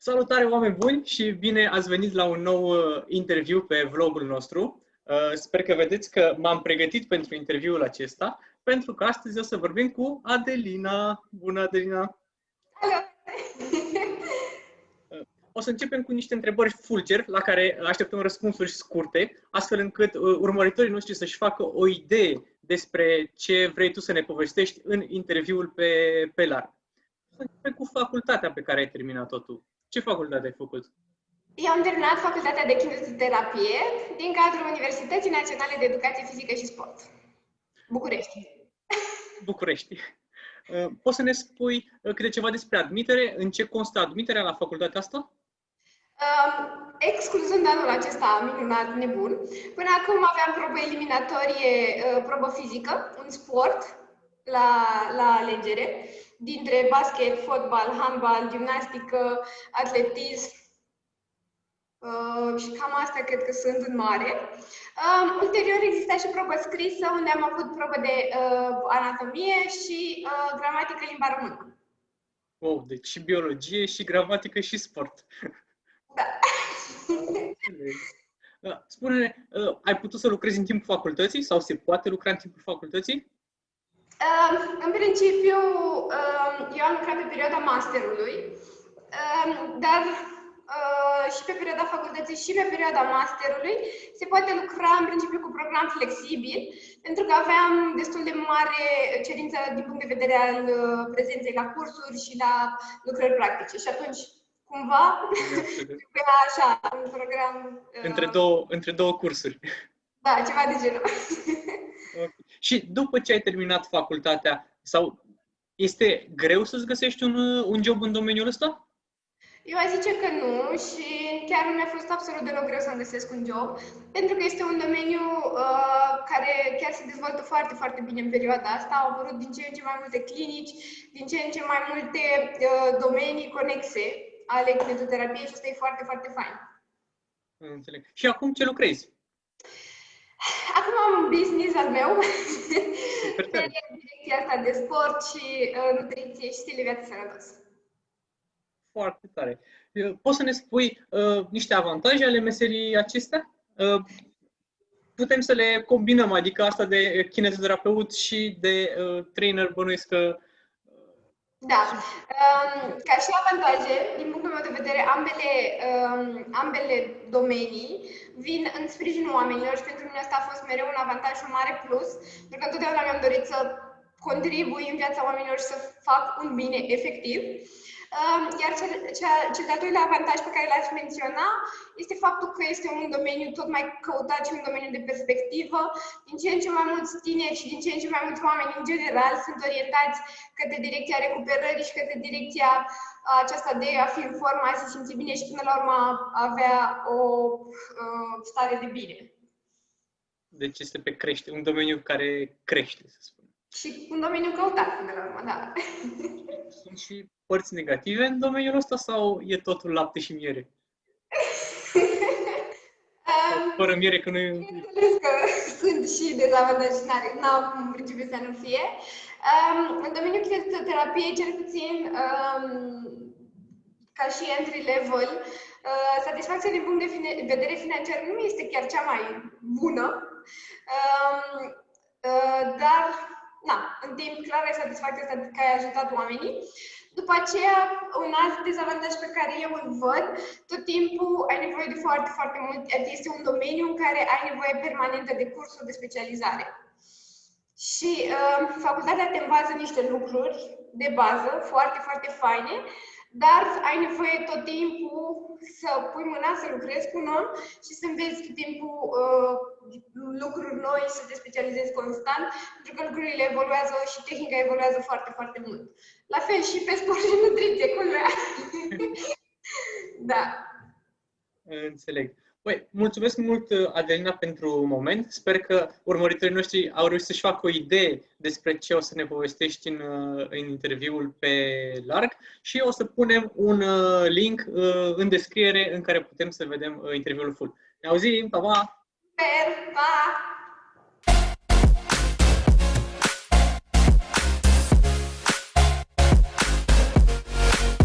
Salutare, oameni buni, și bine ați venit la un nou interviu pe vlogul nostru. Sper că vedeți că m-am pregătit pentru interviul acesta, pentru că astăzi o să vorbim cu Adelina. Bună, Adelina! Alo! O să începem cu niște întrebări fulger, la care așteptăm răspunsuri scurte, astfel încât urmăritorii noștri să-și facă o idee despre ce vrei tu să ne povestești în interviul pe larg. O să începem cu facultatea pe care ai terminat-o tu. Ce facultate ai făcut? Eu am terminat facultatea de kineziterapie din cadrul Universității Naționale de Educație Fizică și Sport. București. București. Poți să ne spui câte ceva despre admitere? În ce constă admiterea la facultatea asta? Excluzând anul acesta minunat, nebun, până acum aveam probă eliminatorie, probă fizică, un sport la alegere, dintre basket, fotbal, handbal, gimnastică, atletism și cam astea cred că sunt în mare. Ulterior exista și probă scrisă, unde am avut probă de anatomie și gramatică limba română. Wow, deci și biologie, și gramatică, și sport. Da. Spune-ne, ai putut să lucrezi în timpul facultății sau se poate lucra în timpul facultății? În principiu, eu am lucrat pe perioada masterului, dar și pe perioada facultății și pe perioada masterului se poate lucra în principiu cu program flexibil, pentru că aveam destul de mare cerință din punct de vedere al prezenței la cursuri și la lucrări practice. Și atunci, cumva, trebuia așa, un program... Între două cursuri. Da, ceva de genul. Okay. Și după ce ai terminat facultatea, este greu să-ți găsești un job în domeniul ăsta? Eu aș zice că nu și chiar nu mi-a fost absolut deloc greu să-mi găsesc un job, pentru că este un domeniu care chiar se dezvoltă foarte, foarte bine în perioada asta. Au apărut din ce în ce mai multe clinici, din ce în ce mai multe domenii conexe ale kinezoterapiei și asta e foarte, foarte fain. Înțeleg. Și acum ce lucrezi? Acum am un business al meu, Super tare. pe direcția asta de sport și nutriție și stil de viață sănătos. Foarte tare. Poți să ne spui niște avantaje ale meseriei acestea? Putem să le combinăm, adică asta de kineziterapeut și de trainer, bănuiesc că... Da. Ca și avantaje, din punctul meu de vedere, ambele domenii vin în sprijinul oamenilor și pentru mine asta a fost mereu un avantaj și un mare plus, pentru că întotdeauna mi-am dorit să contribui în viața oamenilor și să fac un bine efectiv. Iar cel de-al doilea avantaj pe care l-aș menționa este faptul că este un domeniu tot mai căutat și un domeniu de perspectivă. Din ce în ce mai mulți tineri și din ce în ce mai mulți oameni în general sunt orientați către direcția recuperării și către direcția aceasta de a fi în formă, a se simți bine și până la urmă avea o stare de bine. Deci este pe crește, un domeniu care crește, să spun. Și un domeniu căutat până la urmă, da. Sunt și părți negative în domeniul ăsta sau e totul lapte și miere? Fără miere că nu e... Bineînțeles că sunt și dezavantaje, n-am în principiu să nu fie. În domeniul kineziterapiei, cel puțin ca și entry level, satisfacția din punct de vedere financiar nu este chiar cea mai bună, dar în timp clar ai satisfacția asta că ai ajutat oamenii. După aceea, un alt dezavantaj pe care eu îl văd, tot timpul ai nevoie de foarte, foarte mult, este un domeniu în care ai nevoie permanentă de cursuri de specializare. Și facultatea te învață niște lucruri de bază, foarte, foarte faine, dar ai nevoie tot timpul să pui mâna, să lucrezi cu un om și să înveți tot timpul lucruri noi, să te specializezi constant, pentru că lucrurile evoluează și tehnica evoluează foarte, foarte mult. La fel și pe sport și nutriție, culmea. Da. Înțeleg. Păi, mulțumesc mult, Adelina, pentru moment. Sper că urmăritorii noștri au reușit să-și facă o idee despre ce o să ne povestești în interviul pe larg și o să punem un link în descriere în care putem să vedem interviul full. Ne auzim, pa, pa! Super, pa!